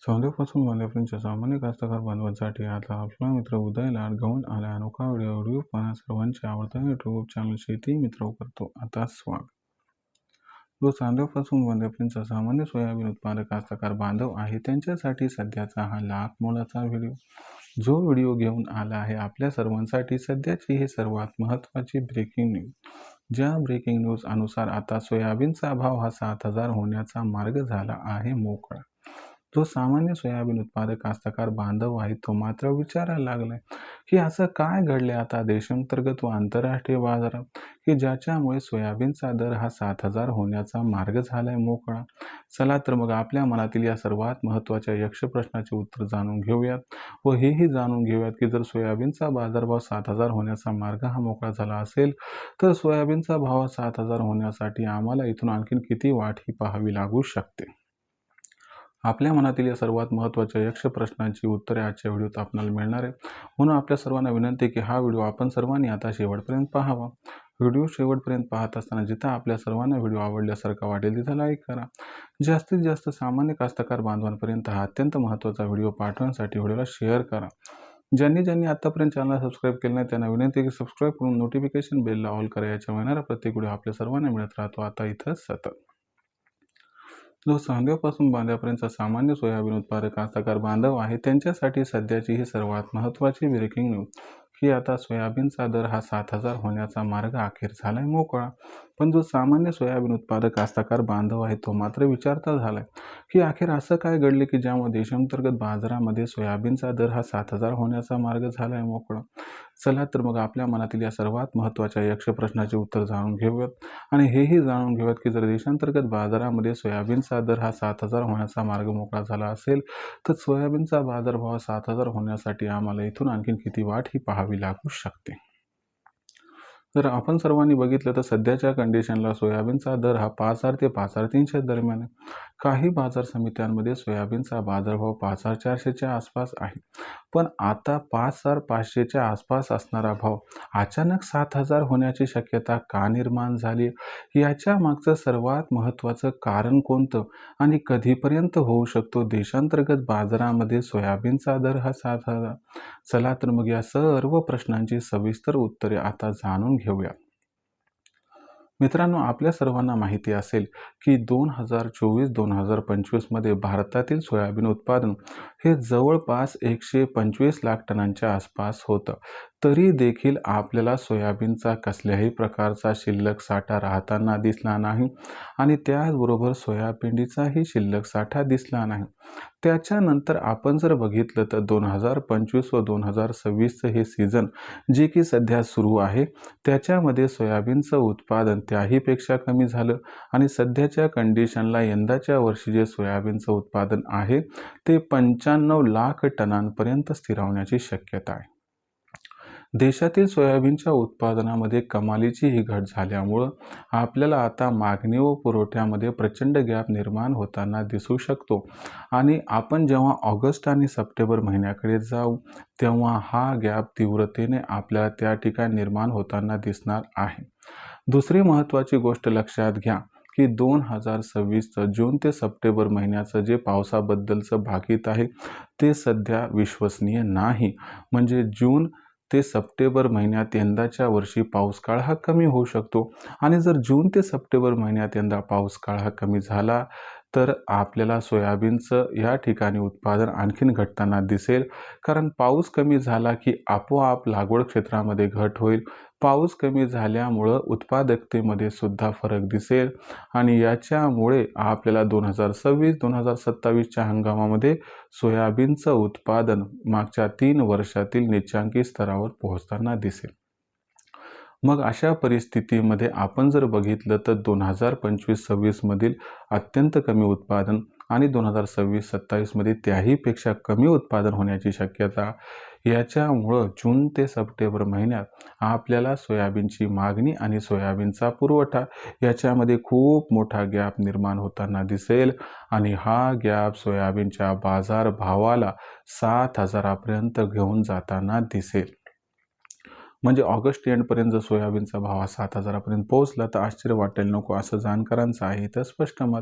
सौंदर्यापासून बनल्यापर्यंतच्या सामान्य कास्तकार बांधवांसाठी आता आपला मित्र उदय लाड घेऊन आला अनोखा व्हिडिओ पाहणं सर्वांचे आवडता यूट्यूब चॅनल शेती मित्र करतो. आता स्वागत. जो चांदोपासून बनल्यापर्यंतचा सामान्य सोयाबीन उत्पादक कास्तकार बांधव आहे त्यांच्यासाठी सध्याचा हा लाख मोलाचा व्हिडिओ. जो व्हिडिओ घेऊन आला आहे आपल्या सर्वांसाठी सध्याची ही सर्वात महत्त्वाची ब्रेकिंग न्यूज. ज्या ब्रेकिंग न्यूज अनुसार आता सोयाबीनचा भाव हा 7,000 होण्याचा मार्ग झाला आहे मोकळा. जो सामान्य सोयाबीन उत्पादक कास्तकार बांधव आहे तो मात्र विचारायला लागलाय की असं काय घडले आता देशांतर्गत व आंतरराष्ट्रीय बाजारात की ज्याच्यामुळे सोयाबीनचा दर हा 7,000 होण्याचा मार्ग झालाय मोकळा. चला तर मग आपल्या मनातील या सर्वात महत्त्वाच्या यक्ष प्रश्नाचे उत्तर जाणून घेऊयात व हेही जाणून घेऊयात की जर सोयाबीनचा बाजारभाव 7,000 होण्याचा मार्ग हा मोकळा झाला असेल तर सोयाबीनचा भाव 7,000 होण्यासाठी आम्हाला इथून आणखीन किती वाट ही पाहावी लागू शकते. आपल्या मनातील या सर्वात महत्त्वाच्या यक्ष प्रश्नांची उत्तरे आजच्या व्हिडिओत आपल्याला मिळणार आहे. म्हणून आपल्या सर्वांना विनंती की हा व्हिडिओ आपण सर्वांनी आता शेवटपर्यंत पाहावा. व्हिडिओ शेवटपर्यंत पाहत असताना जिथं आपल्या सर्वांना व्हिडिओ आवडल्यासारखा वाटेल तिथं लाईक करा. जास्तीत जास्त सामान्य कास्तकार बांधवांपर्यंत हा अत्यंत महत्त्वाचा व्हिडिओ पाठवण्यासाठी व्हिडिओला शेअर करा. ज्यांनी आतापर्यंत चॅनल सबस्क्राईब केलं नाही त्यांना विनंती की सबस्क्राईब करून नोटिफिकेशन बेलला ऑल करा. याच्या येणारा प्रत्येक व्हिडिओ आपल्या सर्वांना मिळत राहतो आता इथं सतत. जो सांध्यापासून बांध्यापर्यंतचा सामान्य सोयाबीन उत्पादक कास्तकार बांधव आहे त्यांच्यासाठी सध्याची ही सर्वात महत्त्वाची ब्रेकिंग न्यूज की आता सोयाबीनचा दर हा 7,000 होण्याचा मार्ग अखेर झालाय मोकळा. पण जो सामान्य सोयाबीन उत्पादक कास्तकार बांधव आहे तो मात्र विचारता झालाय की अखेर असं काय घडले की ज्यामुळे देशांतर्गत बाजारामध्ये सोयाबीनचा दर हा 7,000 होण्याचा मार्ग झालाय मोकळा. चला तर मग आपल्या मनातील या सर्वात महत्त्वाच्या यक्ष प्रश्नाचे उत्तर जाणून घेऊयात आणि हेही जाणून घेऊयात की जर देशांतर्गत बाजारामध्ये सोयाबीनचा दर हा 7,000 होण्याचा मार्ग मोकळा झाला असेल तर सोयाबीनचा बाजारभाव 7,000 होण्यासाठी आम्हाला इथून आणखीन किती वाट ही पाहावी लागू शकते. जर आपण सर्वांनी बघितलं तर सध्याच्या कंडिशनला सोयाबीनचा दर हा 5,000 ते 5,300 दरम्यान आहे. काही बाजार समित्यांमध्ये सोयाबीनचा बाजारभाव 5,400च्या आसपास आहे. पण आता 5,500च्या आसपास असणारा भाव अचानक 7,000 होण्याची शक्यता का निर्माण झाली याच्या मागचं सर्वात महत्त्वाचं कारण कोणतं आणि कधीपर्यंत होऊ शकतो देशांतर्गत बाजारामध्ये सोयाबीनचा दर हा 7,000. चला तर मग या सर्व प्रश्नांची सविस्तर उत्तरे आता जाणून घेऊया. मित्रांनो आपल्या सर्वांना माहिती असेल की 2024-2025 मध्ये भारतातील सोयाबीन उत्पादन हे जवळपास 125 लाख टनांच्या आसपास होतं. तरी देखील आपल्याला सोयाबीनचा कसल्याही प्रकारचा शिल्लक साठा राहताना दिसला नाही आणि त्याचबरोबर सोयाबीनचाही शिल्लक साठा दिसला नाही. त्याच्यानंतर आपण जर बघितलं तर 2025 व 2026चं हे सीझन जे की सध्या सुरू आहे त्याच्यामध्ये सोयाबीनचं उत्पादन त्याहीपेक्षा कमी झालं आणि सध्याच्या कंडिशनला यंदाच्या वर्षी जे सोयाबीनचं उत्पादन आहे ते 95 लाख टनांपर्यंत स्थिरावण्याची शक्यता आहे. देशातील सोयाबीनच्या उत्पादनामध्ये कमालीची ही घट झाल्यामुळं आपल्याला आता मागणी व पुरवठ्यामध्ये प्रचंड गॅप निर्माण होताना दिसू शकतो आणि आपण जेव्हा ऑगस्ट आणि सप्टेंबर महिन्याकडे जाऊ तेव्हा हा गॅप तीव्रतेने आपल्याला त्या ठिकाणी निर्माण होताना दिसणार आहे. दुसरी महत्त्वाची गोष्ट लक्षात घ्या की 2026चं जून ते सप्टेंबर महिन्याचं जे पावसाबद्दलचं भाकीत आहे ते सध्या विश्वसनीय नाही. म्हणजे जून ते सप्टेंबर महिन्यात यंदाच्या वर्षी पाऊस काळ हा कमी होऊ शकतो आणि जर जून ते सप्टेंबर महिन्यात यंदा पाऊस काळ हा कमी झाला तर आपल्याला सोयाबीनचं या ठिकाणी उत्पादन आणखीन घटताना दिसेल. कारण पाऊस कमी झाला की आपोआप लागवड क्षेत्रामध्ये घट होईल. पाऊस कमी झाल्यामुळं उत्पादकतेमध्ये सुद्धा फरक दिसेल आणि याच्यामुळे आपल्याला 2026-2027च्या हंगामामध्ये सोयाबीनचं उत्पादन मागच्या 3 वर्षातील निच्चांकी स्तरावर पोहोचताना दिसेल. मग अशा परिस्थितीमध्ये आपण जर बघितलं तर 2025-26 मधील अत्यंत कमी उत्पादन आणि 2026-27 मध्ये त्याहीपेक्षा कमी उत्पादन होण्याची शक्यता याच्यामुळं जून ते सप्टेंबर महिन्यात आपल्याला सोयाबीनची मागणी आणि सोयाबीनचा पुरवठा याच्यामध्ये खूप मोठा गॅप निर्माण होताना दिसेल आणि हा गॅप सोयाबीनच्या बाजारभावाला 7,000 पर्यंत घेऊन जाताना दिसेल. म्हणजे ऑगस्ट एंडपर्यंत जर सोयाबीनचा भाव हा 7,000पर्यंत पोहोचला तर आश्चर्य वाटायला नको, असं जाणकारांचं आहे. तर स्पष्ट मत.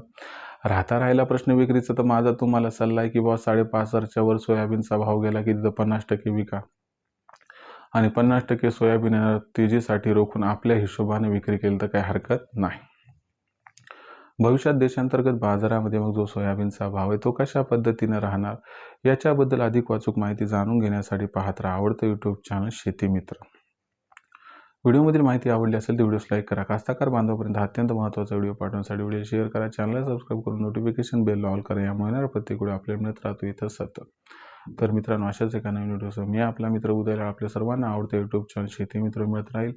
राहिला प्रश्न विक्रीचा, तर माझा तुम्हाला सल्ला आहे की बाबा 5,500च्या वर सोयाबीनचा भाव गेला की तिथं 50% विका आणि 50% सोयाबीन तेजीसाठी रोखून आपल्या हिशोबाने विक्री केली तर काही हरकत नाही. भविष्यात देशांतर्गत बाजारामध्ये मग जो सोयाबीनचा भाव आहे तो कशा पद्धतीने राहणार, याच्याबद्दल अधिक वाचूक माहिती जाणून घेण्यासाठी पाहत राहा आवडतं यूट्यूब चॅनल शेती मित्र. व्हिडिओमधील माहिती आवडली असेल तर व्हिडिओस लाईक करा. कास्तकार बांधवापर्यंत हा अत्यंत महत्त्वाचा व्हिडिओ पाठवण्यासाठी व्हिडिओ शेअर करा. चॅनलला सबस्क्राईब करून नोटिफिकेशन बेल ऑल करा. यामुळे येणारा प्रत्येक व्हिडिओ आपल्याला मिळत राहतो इथं सतत. तर मित्रांनो, अशाच एका नवीन व्हिडिओसह मी आपला मित्र उदयला आपल्या सर्वांना आवडते यूट्यूब चॅनल शेती मित्र मिळत राहील.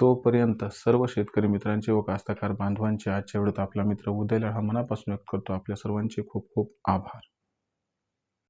तोपर्यंत सर्व शेतकरी मित्रांचे व कास्तकार बांधवांचे आजच्या व्हिडिओत आपला मित्र उदयला हा मनापासून व्यक्त करतो. आपल्या सर्वांचे खूप खूप आभार.